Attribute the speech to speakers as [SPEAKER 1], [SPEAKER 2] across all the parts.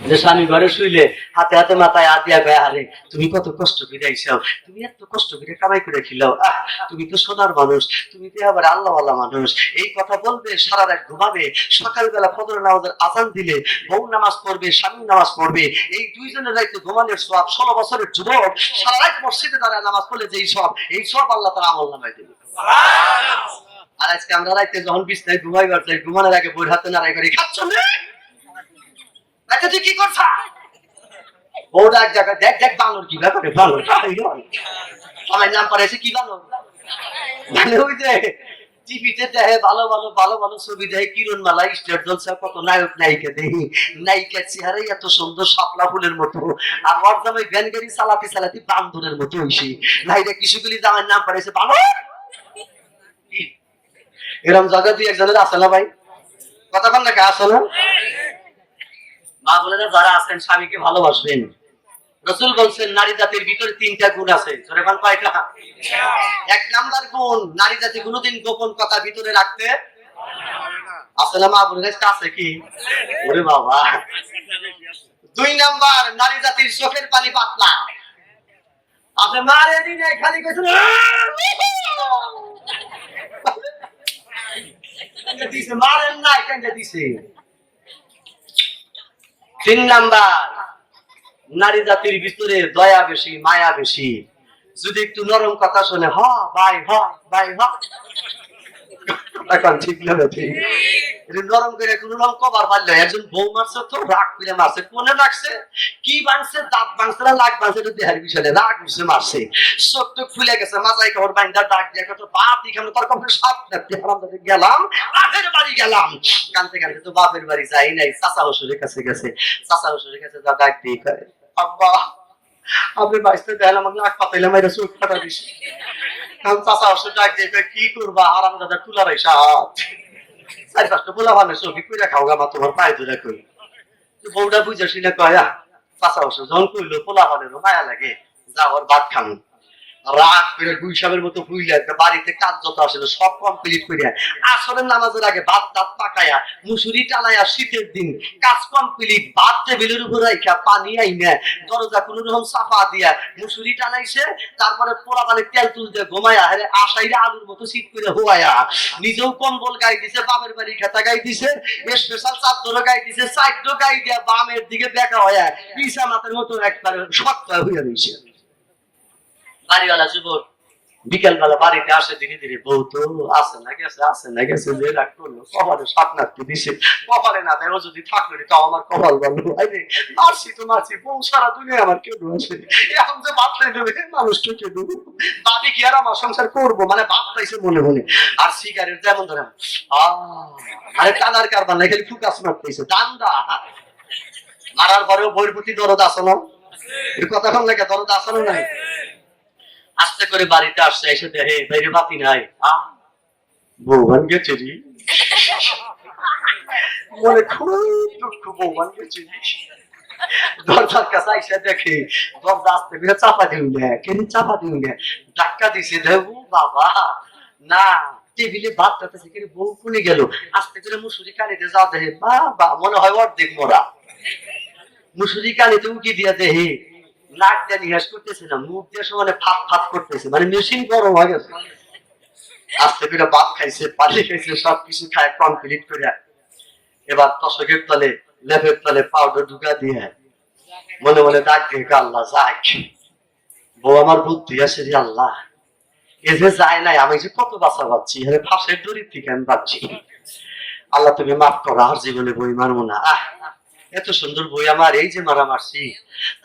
[SPEAKER 1] যে স্বামী ঘরে শুইলে হাতে হাতে মাথায় হাত দিয়া গায়ে, আরে তুমি কত কষ্ট করে আইসাও, তুমি এত কষ্ট করে কামাই করে খিলাও, তুমি তো সোনার মানুষ, তুমি তো আবার আল্লাহওয়ালা মানুষ, এই কথা বলবে, সারা রাত ঘুমাবে, সকালবেলা ফজর নামাজের আজান দিলে বউ নামাজ পড়বে, স্বামী নামাজ পড়বে, এই দুইজনের রাইতে ঘুমানোর সওয়াব, 16 বছরের যুবক সারা রাত মসজিদে দাঁড়ায় নামাজ পড়লে যেই সব, এই সব আল্লাহ তাআলা আমল নামায় দেবে। আর আজকে আমরা রাইতে যখন বিছনায় ঘুমাইবার চাই, ঘুমানোর আগে বইয়ের হাতে নাড়াই করে খাচ্ছ না, আচ্ছা তুই কি করছ, বউটা এক জায়গায়, দেখ দেখ বানর কি ব্যাপার, বানর আমার নাম পড়েছে কি বানর, মানে ওই যে টিভিতে দেখে ভালো ভালো ভালো ভালো ছবি দেখে, কিরণ মালা, স্টার জলসা, কত নায়ক নায়িকা দেখি, নায়িকার চেহারাই এত সুন্দর শাপলা ফুলের মতো, আর ওর জামাই ভ্যান গাড়ি চালাতে চালাতে বান্দরের মতো হইছে, নাইরা কিছুগুলি জামার নাম পড়েছে বানর। এরকম জায়গা দুই একজনের আছে না ভাই, কতক্ষণ নাকি আসো না, মা বলে না যারা আছেন স্বামীকে ভালোবাসবেন, রাসূল বলছেন নারী জাতির ভিতরে 3টা গুণ আছে, জোরে বল কয়টা? এক নাম্বার গুণ, নারী জাতি কোনোদিন গোপন কথা ভিতরে রাখতে আছে না, মা বলে আছে কি, ওরে বাবা। 2 নাম্বার, নারী জাতির চোখের পানি পাতলা আছে, মারে দিনে খালি কইছ দিছে, মারেন নাই কেন দিছে। 3 নাম্বার, নারী জাতির ভিতরে দয়া বেশি, মায়া বেশি, যদি একটু নরম কথা শুনে হ ভাই হ ভাই হ, এখন ঠিক লাগে ঠিক, নরম করে কোন রকম কবার পারলে, একজন বউ মারছে তো রাগ করে মারছে, কোনে রাখছে কি বাংছে, দাঁত বাংছে না লাগ বাংছে, দেহের বিষয়ে রাগ উঠছে মারছে, চোখ টোক ফুলে গেছে, মাথায় কাপড় বাইন্দা ডাক দিয়ে কত বাপ এখানে তোর কখন সাপ নাপতে গেলাম বাপের বাড়ি গেলাম, কানতে কানতে তো বাপের বাড়ি যাই নাই, চাচা শ্বশুরের কাছে গেছে, চাচা শ্বশুরের কাছে যা ডাক দিয়ে কয় আব্বা আপনি বাইসতে দেন আমাকে নাক পাতাইলাম, এটা চোখ ফাটা দিছে, কারণ চাচা শ্বশুর ডাক দিয়ে কি করবা, আরাম দাদা তুলা রাইসা চার 5টা পোলা বানের চোখে কইরা খাও গা, তোমার পায়ে ধরে কই, বউটা বুঝে শুনে কয় চাচা শ্বশুর যখন কইলো পোলা বানেরও মায়া লাগে, যাওয়ার ভাত খান, রাগ করে গুইসাবের মতো বুইলে একটা বাড়িতে কাজ যত আসলে সব কমপ্লিট করিয়া আসরের নামাজের আগে ভাত টাত পাকায়া মুসুরি টানাইয়া, শীতের দিন কাজ কমপ্লিট, ভাত টেবিলের উপর রাইখা পানি আইনা দরজা কোন রকম সাফা দিয়া মুসুরি টানাইছে, তারপরে পোলা পালে তেল তুল দিয়ে ঘুমাইয়া হেরে আশাইরা আলুর মতো শীত করে হোয়াইয়া, নিজেও কম্বল গাই দিছে, বাপের বাড়ি খেতা গাই দিছে, স্পেশাল চাদর গাই দিছে, সাইডও গাই দিয়া বামের দিকে বেঁকা হইয়া পিসা মাথার মতো একবারে শক্ত হইয়া রইছে। বাড়িওয়ালা যুবক বিকেল বেলা বাড়িতে আসে, ধীরে ধীরে বউ তো আসে না গেছে, আসে না গেছে, যে রাগ করলো কপালে সাত নাড়তে দিছে, কপালে না দেয়, ও যদি থাকলো তাও আমার কপাল বললো, মারছি তো মারছি, বউ সারা দুনিয়া আমার কেউ আছে, এখন যে বাপটাই দেবে মানুষকে কেউ দেবো, বাপি কি আর আমার সংসার করবো, মানে বাপ পাইছে মনে মনে, আর সিগারেট যেমন ধরে আরে টানার কারবার নাই, খালি ফুকাস মারতেছে দান্দা, মারার পরেও বইয়ের প্রতি দরদ আসো না, এর কথা কম লাগে, দরদ আসলো নাই, আস্তে করে বাড়িতে আসছে, এসে দেখে বাইরে বাতি নাই, বৌবান গেছে রে, মনে খুব দুঃখ, বৌবান গেছে, দরজার কাছে এসে দেখে দরজা আস্তে করে চাপা দিন না, কেন চাপা দিন না, ধাক্কা দিছে, দেবো বাবা না, টেবিলে ভাত টাতে কেন বউ কোনে গেল, আস্তে করে মুসুরি কানিতে যাও দেখে বাবা মনে হয় অর্ধেক মরা, মুসুরি কানিতে উকি দিয়া দেহে নাক দিয়ে নিহাস করতেছে না, মুখ দিয়ে সমানে ফাত ফাত করতেছে, মানে মেশিন গরম হয়ে গেছে, আস্তে করে ভাত খাইছে, পানি খাইছে, সবকিছু খায় কমপ্লিট করে এবার তসকের তলে লেপের তলে পাউডার ঢুকা দিয়ে মনে মনে ডাক দিয়ে আল্লাহ যাক, বউ আমার বুদ্ধি আছে রে আল্লাহ, এ যে যায় নাই, আমি যে কত বাঁচা পাচ্ছি, ফাঁসের দড়ির থেকে আমি পাচ্ছি, আল্লাহ তুমি মাফ করো, আর জীবনে বই মারবো না, এত সুন্দর বই আমার, এই যে মারা মারছি,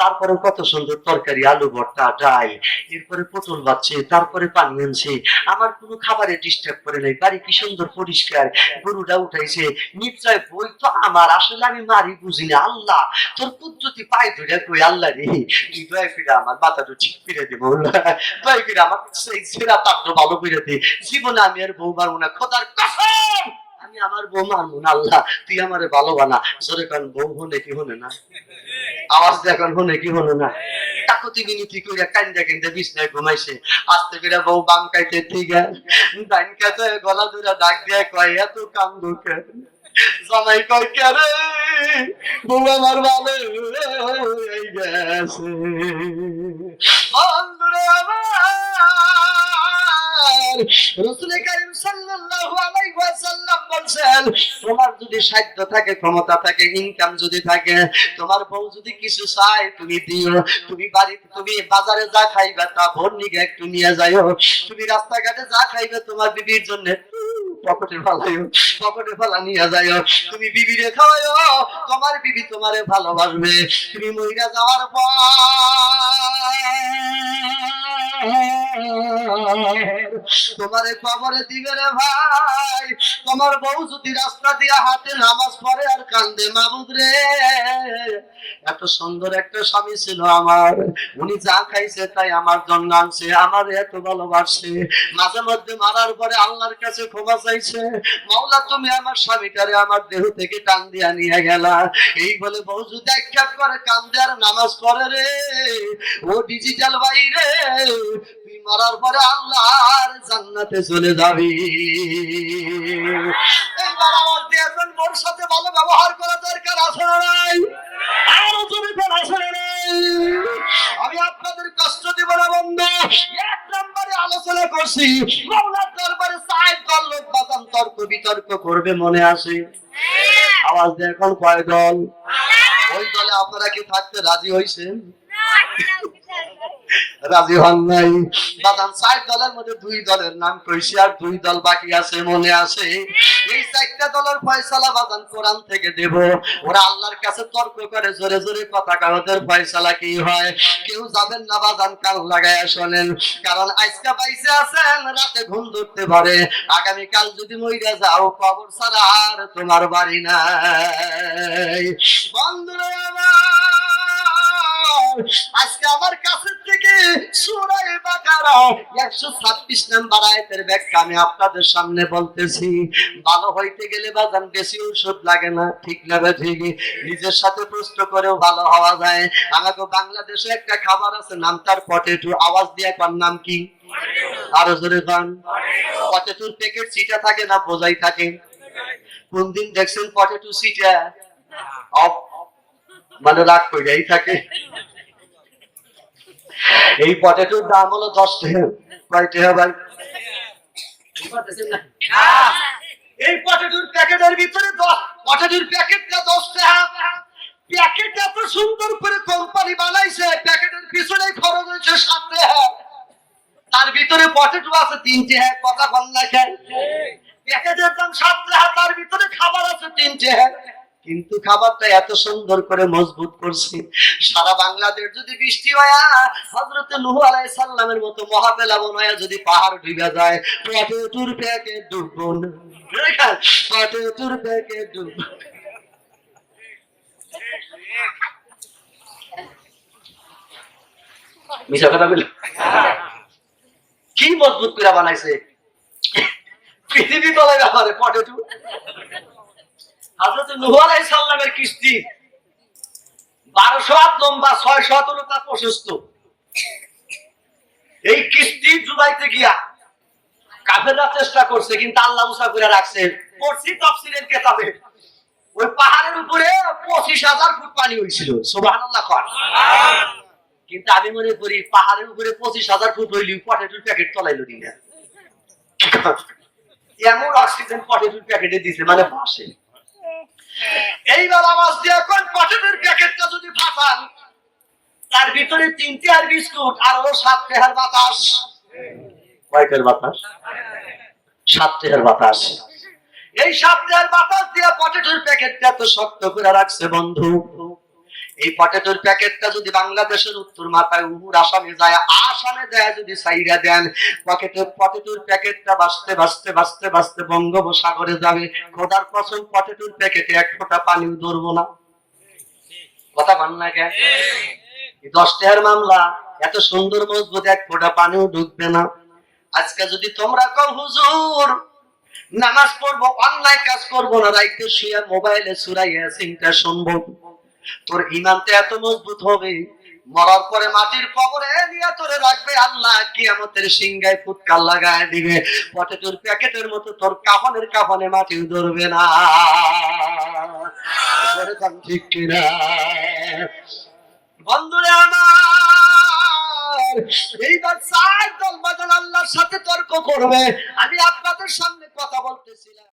[SPEAKER 1] তারপরে কত সুন্দর তরকারি, আলু ভর্তা, ডাল, এরপরে পটল বাচ্চে, তারপরে পানি আনছে, আমার কোনো খাবারে ডিস্টার্ব করে নাই, বাড়ি কি সুন্দর পরিষ্কার, গরুটা উঠাইছে, নিশ্চয় বই তো আমার, আসলে আমি মারি বুঝি না, আল্লাহ তোর কুদরতি পায়ে ধরে কই আল্লাহ রে, তুই দয়া করে আমার মাথাটা ঠিক করে দে, দয়া করে আমার সেই ছেঁড়া তাপটা ভালো করে দে, জীবনে আমি আর বউ মারবো না, খোদার কসম আমি আমার বউ মানবো না, আল্লাহ তুই আমারে ভালো বানা, জোরে কারণ বউ হনে কি হনে না, আওয়াজ দেখুন হনে কি হনে না, কাকতি মিনতি কইরা কান্দা কান্দা বিছনায় ঘুমাইছে, আস্তে করে বউ বাম কাইতে ঠিক ডাইন কাতে গলা ধরে ডাক দিয়ে কয় এত কান্দো কেন, জামাই কয় কেরে বউ আমার ভালো হয়ে গেছে। বন্ধুরে আমার রাসূল কারীম সাল্লাল্লাহু আলাইহি ওয়াসাল্লাম বলেন, তোমার যদি সাধ্য থাকে, ক্ষমতা থাকে, ইনকাম যদি থাকে, তোমার বউ যদি কিছু চায় তুমি দিও। তুমি বাড়িতে, তুমি বাজারে যা খাইবা তা ভোর নিগে একটু নিয়ে যাইও। তুমি রাস্তাঘাটে যা খাইবে তোমার বিবির জন্য পকেটে ফালাইও, পকেটে ফালা নিয়ে যাইও। তুমি বিবিরে খাওয়াইও, তোমার বিবি তোমারে ভালোবাসবে। তুমি মহিলা যাওয়ার পর তোমারে কবরে দিবে রে ভাই। তোমার বউ যদি রাস্তা দিয়া হাতে নামাজ পড়ে আর কান্দে, মাবুদ রে এত সুন্দর একটা স্বামী ছিল আমার, উনি যা খাইছে তাই আমার জন্য আনছে, আমার এত ভালোবাসছে। মাঝে মধ্যে মারার পরে আল্লাহর কাছে ক্ষমা চাইছে, মাওলা তুমি আমার স্বামীটারে আমার দেহ থেকে টান দিয়া নিয়ে গেলা। এই বলে বউ যদি একটা করে কান্দে আর নামাজ পড়ে রে, ও ডিজিটাল ভাই রে, তুই মারার পরে আল্লাহর জান্নাতে চলে যাবি। এইবার আমার দিয়ে এখন মোর সাথে ভালো ব্যবহার করা দরকার আছে না নাই? আরো জোরে বল আছে না নাই? আমি আপনাদের কষ্ট দিব না বন্ধু। এক নম্বরে আলোচনা করছি, মাওলার দরবারে সাইড করলো বাদাম তর্ক বিতর্ক করবে মনে আছে? আওয়াজ দিয়ে এখন কয় দল? ওই দলে আপনারা কি থাকতে রাজি হইছেন? রাজি হন নাই। বাদাম 4 দলের মধ্যে 2 দলের নাম কইছি, আর 2 দল বাকি আছে মনে আছে? এই 4টা দলের ফয়সালা বাদাম কোরআন থেকে দেব। ওরা আল্লাহর কাছে তর্ক করে জোরে জোরে কথা কয়, ওদের ফয়সালা কি হয়? কেউ যাবেন না বাদাম, কান লাগায়া শুনেন, কারণ আজকে বাইসে আছেন, রাতে ঘুম ধরতে পারে, আগামী কাল যদি মইরা যাও কবর ছাড়া আর তোমার বাড়ি নাই। বন্ধুরা আমার, আজকে আমার কাছে থেকে সূরা বাকারা 126 নম্বর আয়াতের ব্যাখ্যা আমি আপনাদের সামনে বলতেছি। ভালো হইতে গেলে বাজান বেশি ঔষধ লাগে না, ঠিক না? ঠিক। নিজের সাথে প্রশ্ন করেও ভালো হওয়া যায়। আমাকে বাংলাদেশে একটা খাবার আছে, নাম তার পটেটো। আওয়াজ দিয়ে কোন নাম কি? আরো জোরে কোন? পটেটোর প্যাকেট সিটা থাকে না বোঝাই থাকে? কোন দিন দেখছেন পটেটো সিটা? মানে রাগ কইরাই থাকে। এই পটেটোর দাম হলো 10 টাকা। কয় টাকা ভাই? এই পটেটোর প্যাকেটের ভিতরে পটেটোর প্যাকেটটা 10 টাকা। প্যাকেট এত সুন্দর করে কোম্পানি বানাইছে, প্যাকেটের পিছনে খরচ হয়েছে 7 টাকা। তার ভিতরে পটেটো আছে 3 টাকা। কথা বল না কেন? প্যাকেটের দাম 7 টাকা, তার ভিতরে খাবার আছে 3 টাকা। কিন্তু খাবারটা এত সুন্দর করে মজবুত করছি, সারা বাংলাদেশ যদি বৃষ্টি হয়, হযরত নূহ আলাইহিস সালামের মতো মহাপ্লাবন হয়, যদি পাহাড় ডুবে যায়, পটেটোর প্যাকেট ডুববো না। পটেটোর প্যাকেট ডুববো। মিছা কথা বলি? কি মজবুত করে বানাইছে, পৃথিবী তলে ব্যাপারে পটেটো। হযরত নূহ আলাইহিস সালামের কিস্তি 1200 হাত লম্বা, 600 হাত হলো তার প্রশস্ত। এই কিস্তি ডুবাইতে গিয়া কাফেররা চেষ্টা করছে, কিন্তু আল্লাহ মুসা করে রাখছে। পড়ছি তাফসীরের কিতাবে, ওই পাহাড়ের উপরে 25,000 ফুট পানি হইছিল। সুবহানাল্লাহ কর। কিন্তু আমি মনে করি পাহাড়ের উপরে 25,000 ফুট হইলি পটেটোর প্যাকেট তলাইলো দিনা। এমন অক্সিজেন পটেটোর প্যাকেটে দিছে, মানে ভাসে। এইবার আওয়াজ দিয়ে কোন পটেটোর প্যাকেটটা যদি ফাটান, তার ভিতরে 3 টাকার বিস্কুট আর হলো 7 টাকার বাতাস। কয়টার বাতাস? 7 টাকার বাতাস। এই 7 টাকার বাতাস দিয়ে পটেটোর প্যাকেটটা তো শক্ত করে রাখছে বন্ধু। এই পটেটোর প্যাকেটটা যদি বাংলাদেশের উত্তর মাথায় উহুর আসামে যায়, আসামে দেয় যদি সাইরা দেন, পটেটোর প্যাকেটটা বাঁচতে বাঁচতে বাঁচতে বাঁচতে বঙ্গোপসাগরে যাবে। খোদার কসম, পটেটোর প্যাকেটে 1 ফোঁটা পানিও ধরবো না। কথা বল না কেন? 10 টাকার মামলা, এত সুন্দর মজবুত, 1 ফোঁটা পানিও ঢুকবে না। আজকে যদি তোমরা কও হুজুর নামাজ পড়বো, অন্যায় কাজ করবো না, রাইতে শুয়ে মোবাইলে সূরা ইয়াসিনটা শুনবো, তোর ঈমানটা এত মজবুত হবে, মরার পরে মাটির কবরে নিয়ে তোরে রাখবে আল্লাহ, কিয়ামতের সিংহায় ফুৎকার লাগায় দিবে, পটেটোর প্যাকেটের মতো তোর কাফনে মাটিও ধরবে না। ঠিক কিনা বন্ধুরা আমার? এইবার চার দল বাদল আল্লাহর সাথে তর্ক করবে। আমি আপনাদের সামনে কথা বলতেছিলাম।